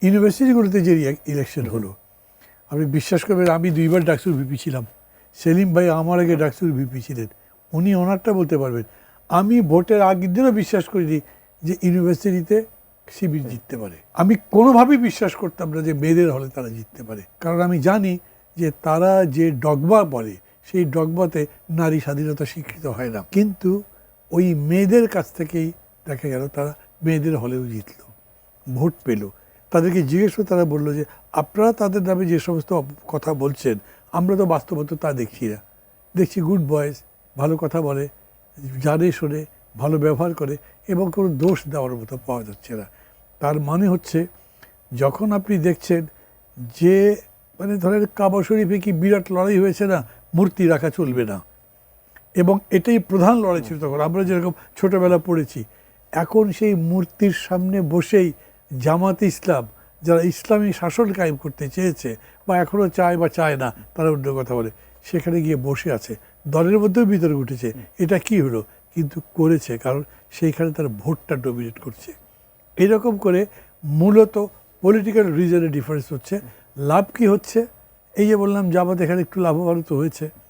ইউনিভার্সিটিগুলোতে যে ইলেকশন হলো, আপনি বিশ্বাস করবেন আমি 2বার ডাকসুর ভিপি ছিলাম। সেলিম ভাই আমার আগে ডাকসুর ভিপি ছিলেন, উনি ওনারটা বলতে পারবেন। আমি ভোটের আগের দিনও বিশ্বাস করিনি যে ইউনিভার্সিটিতে শিবির জিততে পারে। আমি কোনোভাবেই বিশ্বাস করতাম না যে মেয়েদের হলে তারা জিততে পারে, কারণ আমি জানি যে তারা যে ডগমা বলে সেই ডগমাতে নারী স্বাধীনতা স্বীকৃত হয় না। কিন্তু ওই মেয়েদের কাছ থেকেই দেখা গেল তারা মেয়েদের হলেও জিতলো, ভোট পেল। তাদেরকে জিজ্ঞেস করে তারা বললো যে আপনারা তাদের নামে যে সমস্ত কথা বলছেন আমরা তো বাস্তবতা তা দেখছি না। দেখছি গুড বয়েজ, ভালো কথা বলে, জানে শোনে, ভালো ব্যবহার করে এবং কোনো দোষ দেওয়ার মতো পাওয়া যাচ্ছে না। তার মানে হচ্ছে যখন আপনি দেখছেন যে মানে ধরেন কাবা শরীফে কি বিরাট লড়াই হয়েছে না, মূর্তি রাখা চলবে না, এবং এটাই প্রধান লড়াই ছিল তখন। আমরা যেরকম ছোটোবেলা পড়েছি, এখন সেই মূর্তির সামনে বসেই জামাত ইসলাম, যারা ইসলামী শাসন কায়েম করতে চেয়েছে বা এখনও চায় বা চায় না তারা অন্য কথা বলে, সেখানে গিয়ে বসে আছে। দলের মধ্যেও বিতর্ক উঠেছে এটা কি হলো, কিন্তু করেছে কারণ সেইখানে তার ভোটটা ডমিনেট করছে। এরকম করে মূলত পলিটিক্যাল রিজনের ডিফারেন্স হচ্ছে। লাভ কি হচ্ছে? এই যে বললাম জামাত এখানে একটু লাভবান তো হয়েছে,